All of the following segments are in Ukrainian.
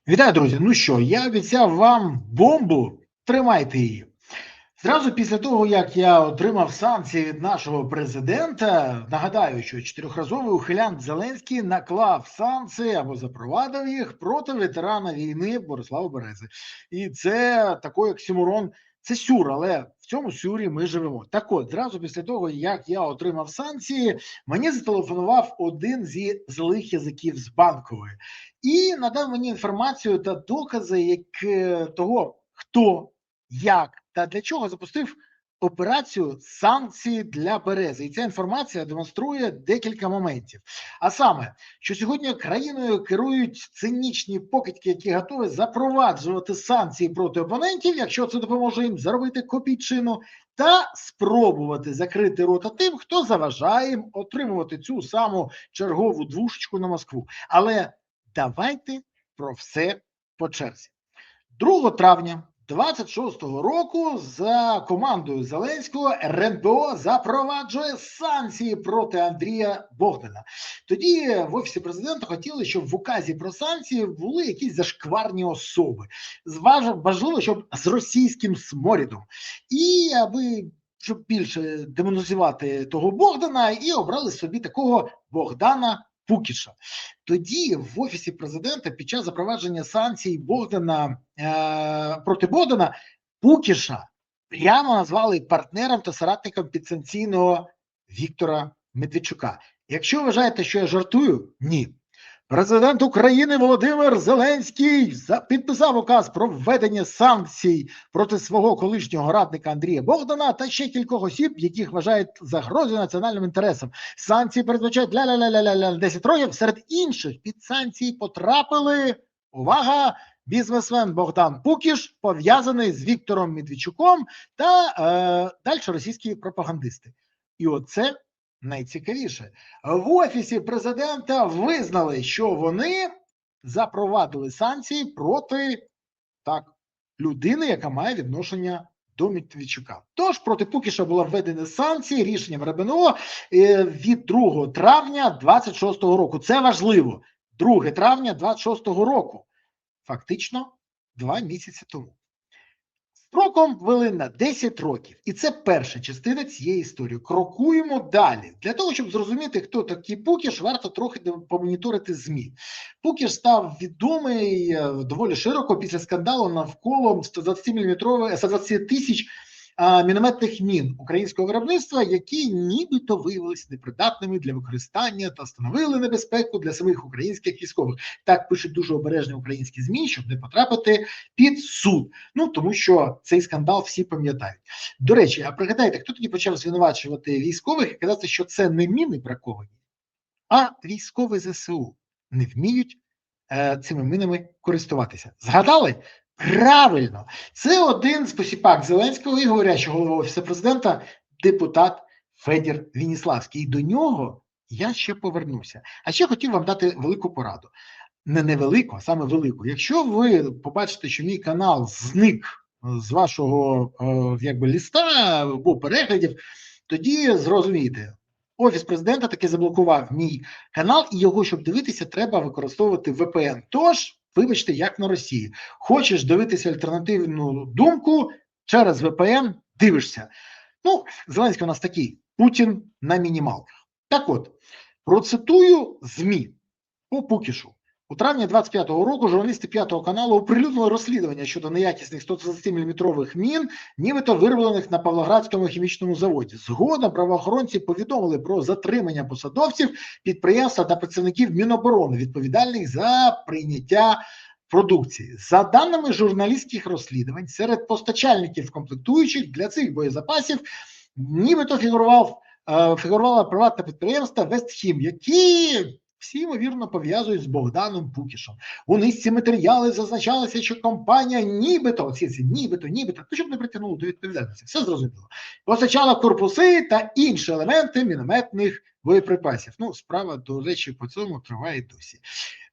Вітаю, друзі! Ну що, я обіцяв вам бомбу, тримайте її. Зразу після того, як я отримав санкції від нашого президента, нагадаю, що чотирьохразовий ухилянт Зеленський наклав санкції або запровадив їх проти ветерана війни Борислава Берези. І це такий оксюморон, це сюр, але в цьому сюрі ми живемо. Так от, зразу після того, як я отримав санкції, мені зателефонував один зі злих язиків з Банкової і надав мені інформацію та докази того, хто, як та для чого запустив операцію санкції для Берези. І ця інформація демонструє декілька моментів. А саме, що сьогодні країною керують цинічні покидьки, які готові запроваджувати санкції проти опонентів, якщо це допоможе їм заробити копійчину, та спробувати закрити рота тим, хто заважає їм отримувати цю саму чергову двушечку на Москву. Але давайте про все по черзі. 2 травня 26-го року за командою Зеленського РНБО запроваджує санкції проти Андрія Богдана. Тоді в Офісі президента хотіли, щоб в указі про санкції були якісь зашкварні особи. Важливо, щоб з російським сморідом. І аби щоб більше демонізувати того Богдана, і обрали собі такого Богдана Пукіша. Тоді в Офісі президента під час запровадження санкцій проти Богдана Пукіша прямо назвали партнером та соратником підсанкційного Віктора Медведчука. Якщо вважаєте, що я жартую, ні. Президент України Володимир Зеленський підписав указ про введення санкцій проти свого колишнього радника Андрія Богдана та ще кількох осіб, яких вважають загрозою національним інтересам. Санкції передбачають 10 років. Серед інших під санкції потрапили, увага, бізнесмен Богдан Пукіш, пов'язаний з Віктором Медведчуком та далі російські пропагандисти. І оце найцікавіше. В Офісі президента визнали, що вони запровадили санкції проти людини, яка має відношення до Медведчука. Тож проти Пукіша була введена санкції рішенням РНБО від 2 травня 26-го року. Це важливо. 2 травня 26-го року. Фактично 2 місяці тому. Строком ввели на 10 років. І це перша частина цієї історії. Крокуємо далі. Для того, щоб зрозуміти, хто такий Пукіш, варто трохи помоніторити ЗМІ. Пукіш став відомий доволі широко після скандалу навколо 120 тисяч мінометних мін українського виробництва, які нібито виявилися непридатними для використання та становили небезпеку для самих українських військових. Так пишуть дуже обережні українські ЗМІ, щоб не потрапити під суд. Тому що цей скандал всі пам'ятають. До речі, а пригадайте, хто тоді почав звинувачувати військових і казати, що це не міни браковані, а військові ЗСУ не вміють цими мінами користуватися. Згадали? Правильно, це один з посіпак Зеленського і говорящий голова Офісу президента, депутат Федір Веніславський. І до нього я ще повернуся. А ще хотів вам дати велику пораду. Не невелику, а саме велику. Якщо ви побачите, що мій канал зник з вашого ліста або переглядів, тоді зрозумійте. Офіс президента таки заблокував мій канал, і його, щоб дивитися, треба використовувати VPN. Тож, вибачте, як на Росії. Хочеш дивитися альтернативну думку, через VPN дивишся. Зеленський у нас такий, Путін на мінімалках. Так от, процитую ЗМІ по Пукішу. У травні 25-го року журналісти 5-го каналу оприлюднили розслідування щодо неякісних 120-мм мін, нібито вироблених на Павлоградському хімічному заводі. Згодом правоохоронці повідомили про затримання посадовців підприємства та працівників Міноборони, відповідальних за прийняття продукції. За даними журналістських розслідувань, серед постачальників комплектуючих для цих боєзапасів нібито фігурувало приватне підприємство «Вестхім», які всі, ймовірно, пов'язують з Богданом Пукішем. У низці матеріалів зазначалося, що компанія нібито, щоб не притягнуло до відповідальності, все зрозуміло, постачала корпуси та інші елементи мінометних боєприпасів. Справа, до речі, по цьому триває досі.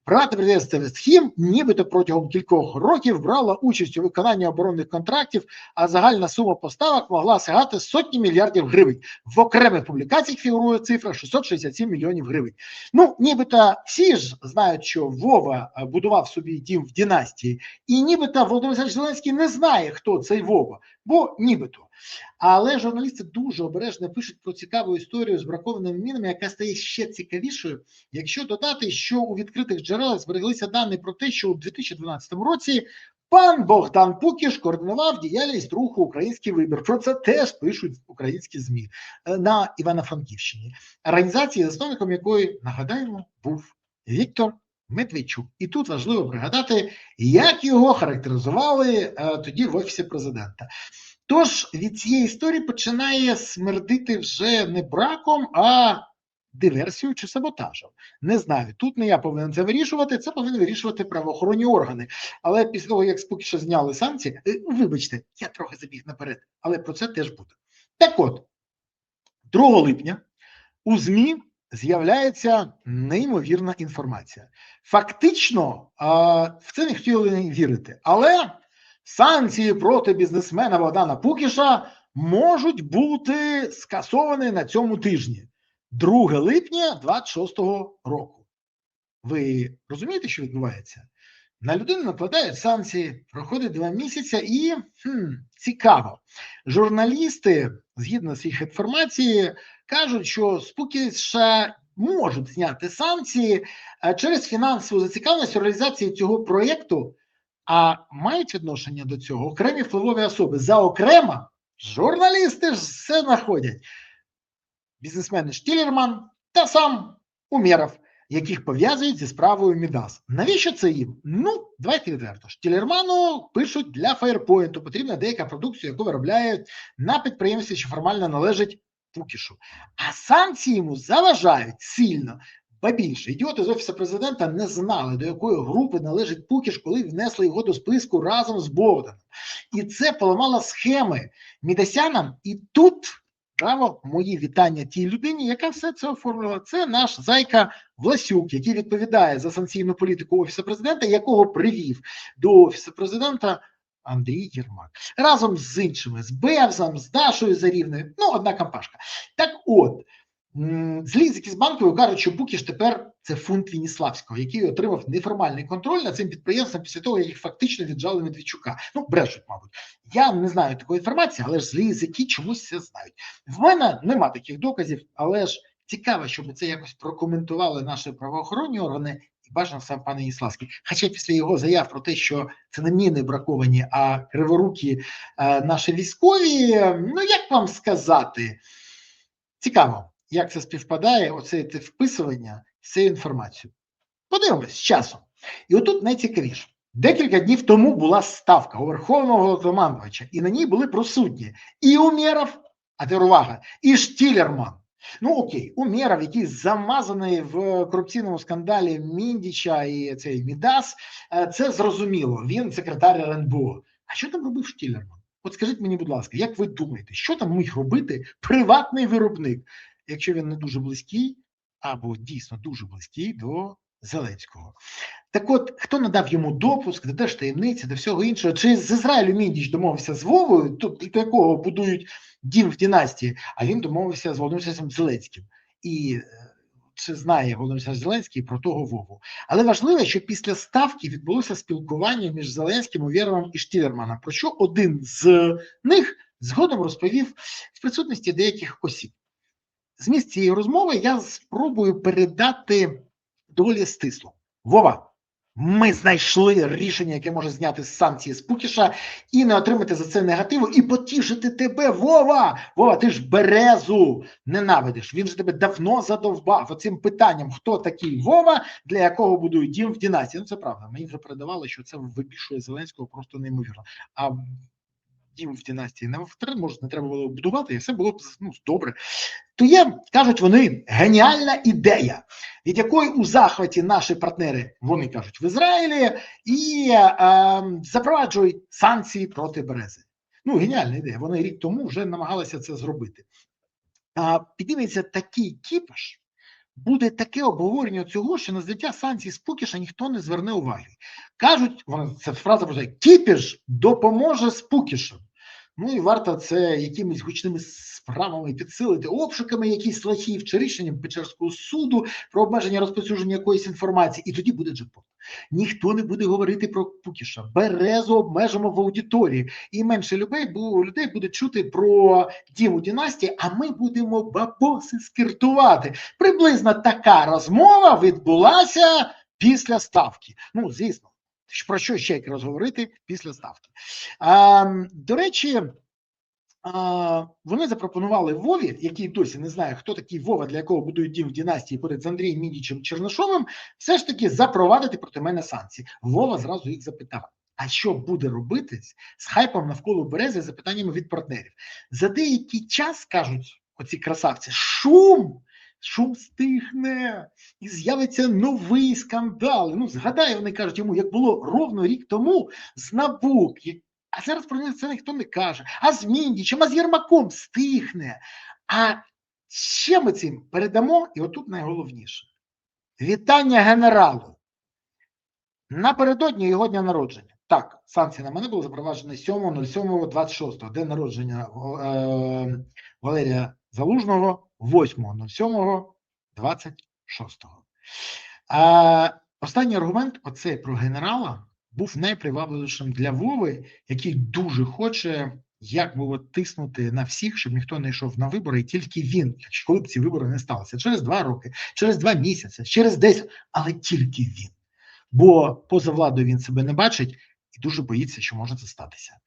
Приватне підприємство «Вестхім» нібито протягом кількох років брала участь у виконанні оборонних контрактів, а загальна сума поставок могла сягати сотні мільярдів гривень. В окремих публікаціях фігурує цифра 667 мільйонів гривень. Ну, нібито всі ж знають, що Вова будував собі дім в династії, і нібито Володимир Зеленський не знає, хто цей Вова, бо нібито. Але журналісти дуже обережно пишуть про цікаву історію з бракованими мінами, яка стає ще цікавішою, якщо додати, що у відкритих джерелах збереглися дані про те, що у 2012 році пан Богдан Пукіш координував діяльність руху «Український вибір». Про це теж пишуть українські ЗМІ на Івано-Франківщині. Організації, засновником якої, нагадаємо, був Віктор Медведчук. І тут важливо пригадати, як його характеризували тоді в Офісі президента. Тож від цієї історії починає смердити вже не браком, а диверсією чи саботажем. Не знаю, тут не я повинен це вирішувати, це повинні вирішувати правоохоронні органи. Але після того, як з Пукіша зняли санкції, вибачте, я трохи забіг наперед, але про це теж буде. Так от, 2 липня у ЗМІ з'являється неймовірна інформація. Фактично, в це не хотіли вірити, але санкції проти бізнесмена Богдана Пукіша можуть бути скасовані на цьому тижні. 2 липня 26-го року. Ви розумієте, що відбувається? На людину накладають санкції, проходить 2 місяці і, цікаво, журналісти, згідно з їх інформації, кажуть, що з Пукіша можуть зняти санкції через фінансову зацікавленість у реалізації цього проєкту, а мають відношення до цього окремі впливові особи. За окремо, журналісти ж все знаходять. Бізнесмени Штілерман та сам Умєров, яких пов'язують зі справою Мідас. Навіщо це їм? Ну, давайте відверто. Штілерману пишуть для Фаєрпойнту, потрібна деяка продукція, яку виробляють на підприємстві, що формально належить Пукішу. А санкції йому заважають сильно. Ба більше, ідіоти з Офісу президента не знали, до якої групи належить Пукіш, коли внесли його до списку разом з Богданом. І це поламало схеми Мідасянам. І тут, право, мої вітання тій людині, яка все це оформила. Це наш зайка Власюк, який відповідає за санкційну політику Офісу президента, якого привів до Офісу президента Андрій Єрмак. Разом з іншими, з Бевзом, з Дашою Зарівною, ну, одна компашка. Так от, злізики з Банкової кажуть, що Пукіш тепер це фунт Веніславського, який отримав неформальний контроль над цим підприємством після того, як їх фактично віджали Медведчука. Ну, брешуть, мабуть. Я не знаю такої інформації, але ж злізики чомусь все знають. В мене нема таких доказів, але ж цікаво, щоб це якось прокоментували наші правоохоронні органи і бажано сам пан Веніславський. Хоча після його заяв про те, що це не міни браковані, а криворукі наші військові, ну, як вам сказати, цікаво. Як це співпадає, оце вписування з цією інформацією. Подивимось з часом. І отут найцікавіше. Декілька днів тому була ставка у Верховного Головнокомандувача, і на ній були присутні і Умєров, а тепер увага, і Штілерман. Ну окей, Умєров, який замазаний в корупційному скандалі Міндіча і цей Мідас, це зрозуміло, він секретар РНБО. А що там робив Штілерман? От скажіть мені, будь ласка, як ви думаєте, що там міг робити приватний виробник, якщо він не дуже близький, або дійсно дуже близький до Зеленського? Так от, хто надав йому допуск, до теж таємниці, до всього іншого? Чи з Ізраїлю Міндіч домовився з Вовою, до якого будують дім в династії, а він домовився з Володимиром Зеленським? І чи знає Володимир Зеленський про того Вову? Але важливо, що після ставки відбулося спілкування між Зеленським, Умєровим і Штілерманом, про що один з них згодом розповів в присутності деяких осіб. Зміст цієї розмови я спробую передати доволі стисло. Вова, ми знайшли рішення, яке може зняти санкції з Пукіша і не отримати за це негативу, і потішити тебе, Вова! Вова, ти ж Березу ненавидиш. Він же тебе давно задовбав оцим питанням, хто такий Вова, для якого будують дім в династії. Ну, це правда. Мені вже передавали, що це вибішує Зеленського просто неймовірно. А дім в династії може, не треба було будувати, і все було б добре. То є, кажуть вони, геніальна ідея, від якої у захваті наші партнери, вони кажуть, в Ізраїлі, і запроваджують санкції проти Берези. Ну, геніальна ідея, вони рік тому вже намагалися це зробити. Підніметься такий кіпиш, буде таке обговорення цього, що на зняття санкцій з Пукіша ніхто не зверне уваги. Кажуть, ця фраза буде, Кіпіш допоможе з Пукішем. Ну і варто це якимись гучними справами підсилити, обшуками якісь лахів чи рішенням Печерського суду про обмеження розповсюдження якоїсь інформації, і тоді буде джекпот. Ніхто не буде говорити про Пукіша. Березу обмежимо в аудиторії, і менше людей буде чути про Діму Дінастії, а ми будемо бабоси скиртувати. Приблизно така розмова відбулася після ставки. Ну, звісно. Про що ще розговорити після ставки? До речі, вони запропонували Вові, який досі не знає, хто такий Вова, для якого будують дім в династії поряд з Андрієм Мідічем Чернишовим, все ж таки запровадити проти мене санкції. Вова зразу їх запитав, а що буде робитись з хайпом навколо Берези, з запитаннями від партнерів? За деякий час, кажуть оці красавці, шум стихне, і з'явиться новий скандал. Ну, згадай, вони кажуть йому, як було ровно рік тому з НАБУ, а зараз про це ніхто не каже. А з Міндічем, а з Єрмаком стихне. А ще ми цим передамо, і отут найголовніше. Вітання генералу. Напередодні його дня народження. Так, санкції на мене були запроваджені 7.07.26, день народження Валерія Залужного 8.07.26. Останній аргумент, оцей про генерала, був найпривабливішим для Вови, який дуже хоче як було тиснути на всіх, щоб ніхто не йшов на вибори, і тільки він, коли б ці вибори не сталися, через 2 роки, через 2 місяці, через 10, але тільки він. Бо поза владою він себе не бачить і дуже боїться, що може це статися.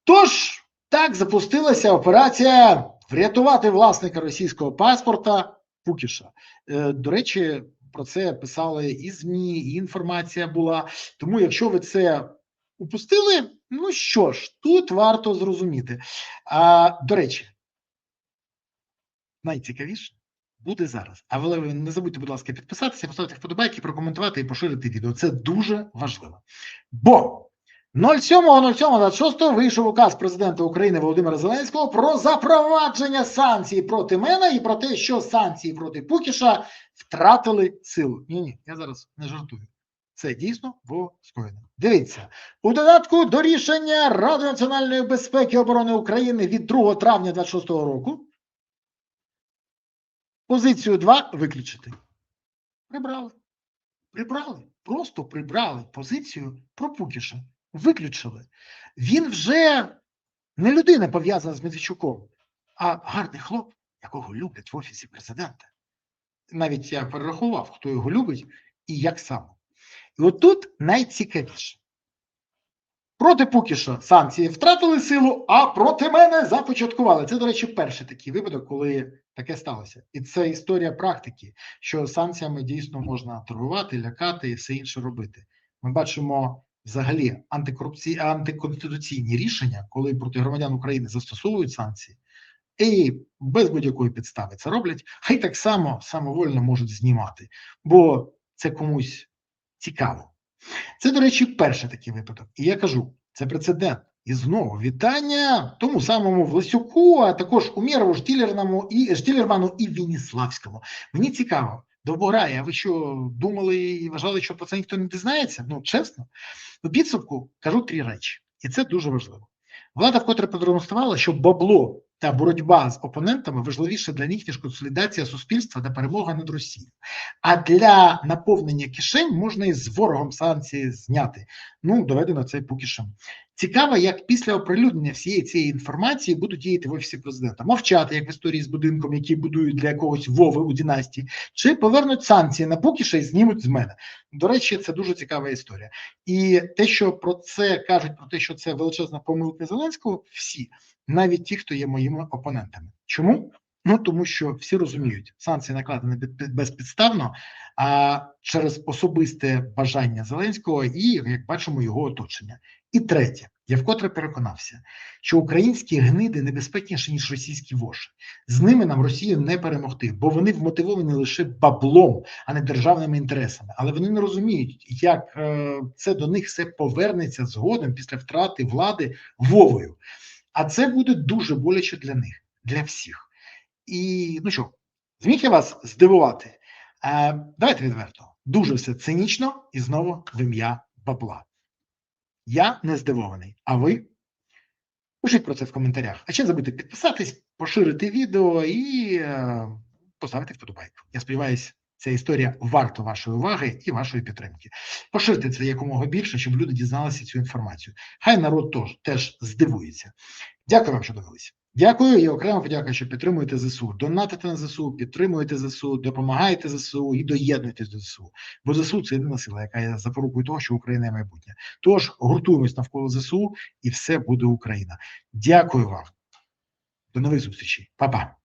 Тож, так запустилася операція врятувати власника російського паспорта Пукіша. До речі, про це писали і ЗМІ, і інформація була. Тому, якщо ви це упустили, ну що ж, тут варто зрозуміти. До речі, найцікавіше буде зараз. Але ви не забудьте, будь ласка, підписатися, поставити вподобайки, прокоментувати і поширити відео. Це дуже важливо. Бо 07.07.26 вийшов указ президента України Володимира Зеленського про запровадження санкцій проти мене і про те, що санкції проти Пукіша втратили силу. Ні, я зараз не жартую. Це дійсно було скоєно. Дивіться, у додатку до рішення Ради національної безпеки і оборони України від 2 травня 26 року позицію 2 виключити. Прибрали. Просто прибрали позицію про Пукіша. Виключили. Він вже не людина пов'язана з Медведчуком, а гарний хлоп, якого люблять в Офісі Президента. Навіть я перерахував, хто його любить і як саме. І отут найцікавіше. Проти Пукіша санкції втратили силу, а проти мене започаткували. Це, до речі, перший такий випадок, коли таке сталося. І це історія практики, що санкціями дійсно можна торгувати, лякати і все інше робити. Ми бачимо взагалі антиконституційні рішення, коли проти громадян України застосовують санкції, і без будь-якої підстави це роблять, а й так само самовольно можуть знімати, бо це комусь цікаво. Це, до речі, перший такий випадок. І я кажу, це прецедент. І знову вітання тому самому Власюку, а також Умєрову, Штілерману і Веніславському. Мені цікаво, довбограє, а ви що, думали і вважали, що про це ніхто не дізнається? Ну, чесно. У підсумку кажу 3 речі. І це дуже важливо. Влада вкотре продемонструвала, що бабло та боротьба з опонентами важливіше для них, ніж консолідація суспільства та перемога над Росією. А для наповнення кишень можна і з ворогом санкції зняти. Ну, доведено це Пукішем. Цікаво, як після оприлюднення всієї цієї інформації будуть діяти в Офісі Президента. Мовчати, як в історії з будинком, який будують для якогось Вови у династії, чи повернуть санкції на Пукіша і знімуть з мене. До речі, це дуже цікава історія. І те, що про це кажуть, про те, що це величезна помилка Зеленського, всі, навіть ті, хто є моїми опонентами. Чому? Ну, тому що всі розуміють, санкції накладені безпідставно, а через особисте бажання Зеленського і, як бачимо, його оточення. І третє, я вкотре переконався, що українські гниди небезпечніші, ніж російські воші. З ними нам Росію не перемогти, бо вони вмотивовані лише баблом, а не державними інтересами. Але вони не розуміють, як це до них все повернеться згодом після втрати влади Вовою. А це буде дуже боляче для них, для всіх. І, ну що, зміг я вас здивувати? Давайте відверто. Дуже все цинічно і знову в ім'я бабла. Я не здивований. А ви? Пишіть про це в коментарях. А ще не забудьте підписатись, поширити відео і поставити вподобайку. Я сподіваюся, ця історія варта вашої уваги і вашої підтримки. Поширте це якомога більше, щоб люди дізналися цю інформацію. Хай народ теж здивується. Дякую вам, що дивилися. Дякую і окремо подяка, що підтримуєте ЗСУ. Донатите на ЗСУ, підтримуєте ЗСУ, допомагаєте ЗСУ і доєднуєтесь до ЗСУ. Бо ЗСУ – це єдина сила, яка є запорукою того, що Україна є майбутнє. Тож гуртуємось навколо ЗСУ і все буде Україна. Дякую вам. До нових зустрічей. Па-па.